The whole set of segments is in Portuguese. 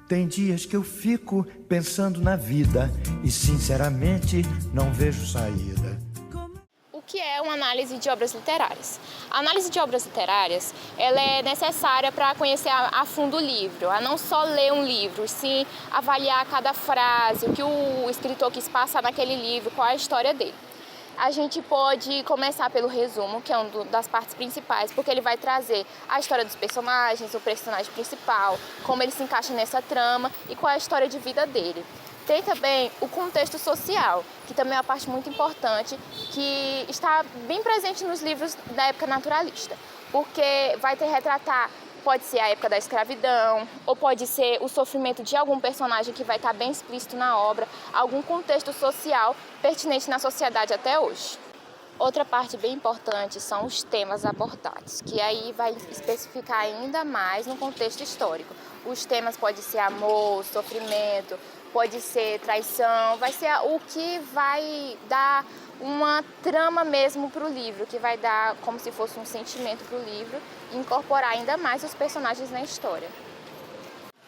Tem dias que eu fico pensando na vida e, sinceramente, não vejo saída. O que é uma análise de obras literárias? A análise de obras literárias ela é necessária para conhecer a fundo o livro, a não só ler um livro, sim avaliar cada frase, o que o escritor quis passar naquele livro, qual é a história dele. A gente pode começar pelo resumo, que é uma das partes principais, porque ele vai trazer a história dos personagens, o personagem principal, como ele se encaixa nessa trama e qual é a história de vida dele. Tem também o contexto social, que também é uma parte muito importante, que está bem presente nos livros da época naturalista, porque vai retratar, pode ser a época da escravidão, ou pode ser o sofrimento de algum personagem que vai estar bem explícito na obra, algum contexto social pertinente na sociedade até hoje. Outra parte bem importante são os temas abordados, que aí vai especificar ainda mais no contexto histórico. Os temas podem ser amor, sofrimento, pode ser traição, vai ser o que vai dar uma trama mesmo para o livro, que vai dar como se fosse um sentimento para o livro e incorporar ainda mais os personagens na história.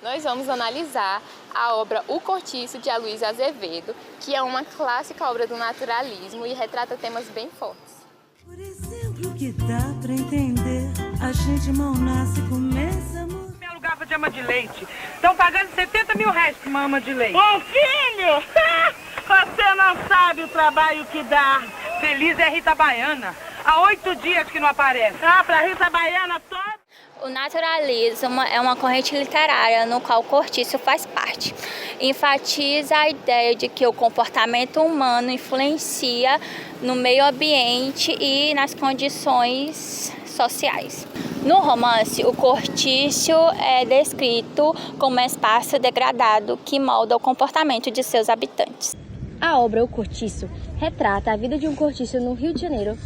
Nós vamos analisar a obra O Cortiço, de Aloysio Azevedo, que é uma clássica obra do naturalismo e retrata temas bem fortes. Por exemplo, que dá pra entender, a gente mal nasce, começa a morrer. Meu lugar de ama de leite. Estão pagando 70 mil reais por uma ama de leite. Ô filho, você não sabe o trabalho que dá. Feliz é Rita Baiana. Há 8 dias que não aparece. Ah, pra Rita Baiana toda. O naturalismo é uma corrente literária no qual o Cortiço faz parte. Enfatiza a ideia de que o comportamento humano influencia no meio ambiente e nas condições sociais. No romance, o cortiço é descrito como um espaço degradado que molda o comportamento de seus habitantes. A obra O Cortiço retrata a vida de um cortiço no Rio de Janeiro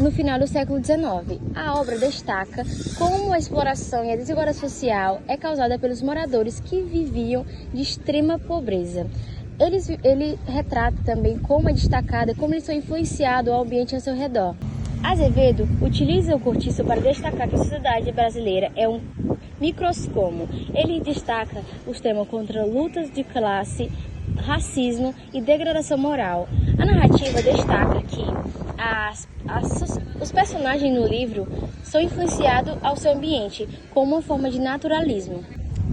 no final do século XIX. A obra destaca como a exploração e a desigualdade social é causada pelos moradores que viviam de extrema pobreza. Ele retrata também como é destacada, como eles são influenciados ao ambiente ao seu redor. Azevedo utiliza o cortiço para destacar que a sociedade brasileira é um microscópio. Ele destaca os temas contra lutas de classe, racismo e degradação moral. A narrativa destaca que os personagens no livro são influenciados ao seu ambiente como uma forma de naturalismo.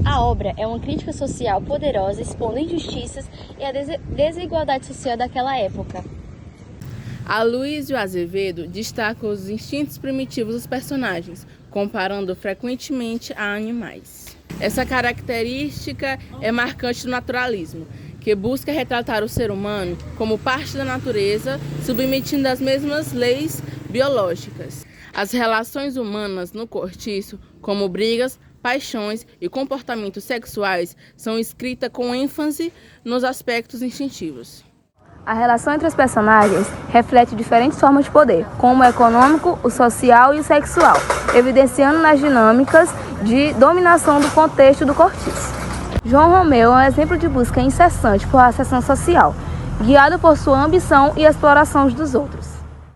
A obra é uma crítica social poderosa, expondo injustiças e a desigualdade social daquela época. Aloysio Azevedo destaca os instintos primitivos dos personagens, comparando frequentemente a animais. Essa característica é marcante do naturalismo, que busca retratar o ser humano como parte da natureza, submetindo às mesmas leis biológicas. As relações humanas no cortiço, como brigas, paixões e comportamentos sexuais, são escritas com ênfase nos aspectos instintivos. A relação entre os personagens reflete diferentes formas de poder, como o econômico, o social e o sexual, evidenciando nas dinâmicas de dominação do contexto do cortiço. João Romeu é um exemplo de busca incessante por ascensão social, guiado por sua ambição e exploração dos outros.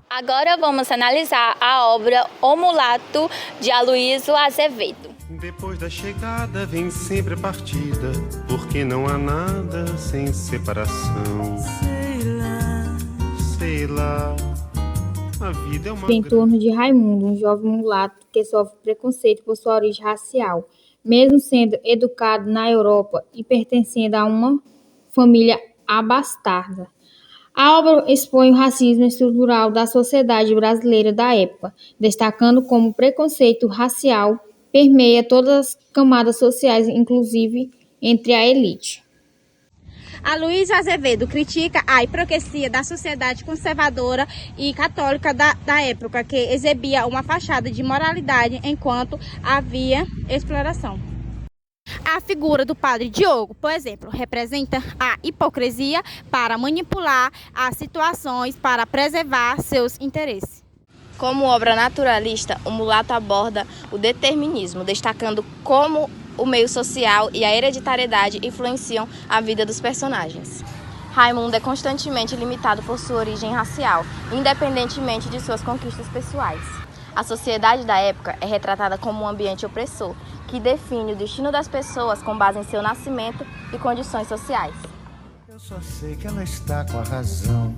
Agora vamos analisar a obra O Mulato, de Aloysio Azevedo. Depois da chegada vem sempre a partida, porque não há nada sem separação. Sei lá, a vida é uma... Em torno de Raimundo, um jovem mulato que sofre preconceito por sua origem racial, mesmo sendo educado na Europa e pertencendo a uma família abastada. A obra expõe o racismo estrutural da sociedade brasileira da época, destacando como o preconceito racial permeia todas as camadas sociais, inclusive entre a elite. Aloysio Azevedo critica a hipocrisia da sociedade conservadora e católica da época, que exibia uma fachada de moralidade enquanto havia exploração. A figura do padre Diogo, por exemplo, representa a hipocrisia para manipular as situações para preservar seus interesses. Como obra naturalista, o Mulato aborda o determinismo, destacando como o meio social e a hereditariedade influenciam a vida dos personagens. Raimundo é constantemente limitado por sua origem racial, independentemente de suas conquistas pessoais. A sociedade da época é retratada como um ambiente opressor, que define o destino das pessoas com base em seu nascimento e condições sociais. Eu só sei que ela está com a razão.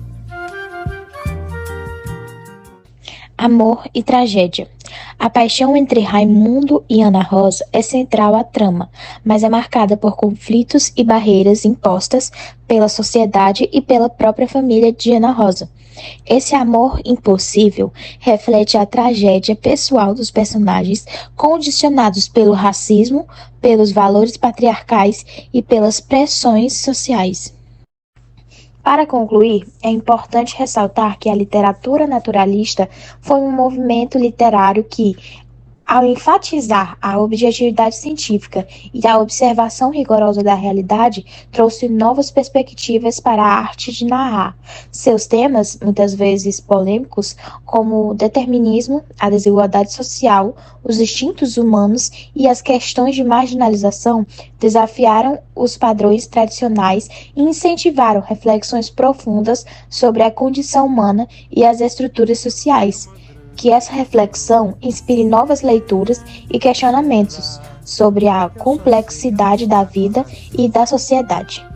Amor e tragédia. A paixão entre Raimundo e Ana Rosa é central à trama, mas é marcada por conflitos e barreiras impostas pela sociedade e pela própria família de Ana Rosa. Esse amor impossível reflete a tragédia pessoal dos personagens, condicionados pelo racismo, pelos valores patriarcais e pelas pressões sociais. Para concluir, é importante ressaltar que a literatura naturalista foi um movimento literário que, ao enfatizar a objetividade científica e a observação rigorosa da realidade, trouxe novas perspectivas para a arte de narrar. Seus temas, muitas vezes polêmicos, como o determinismo, a desigualdade social, os instintos humanos e as questões de marginalização, desafiaram os padrões tradicionais e incentivaram reflexões profundas sobre a condição humana e as estruturas sociais. Que essa reflexão inspire novas leituras e questionamentos sobre a complexidade da vida e da sociedade.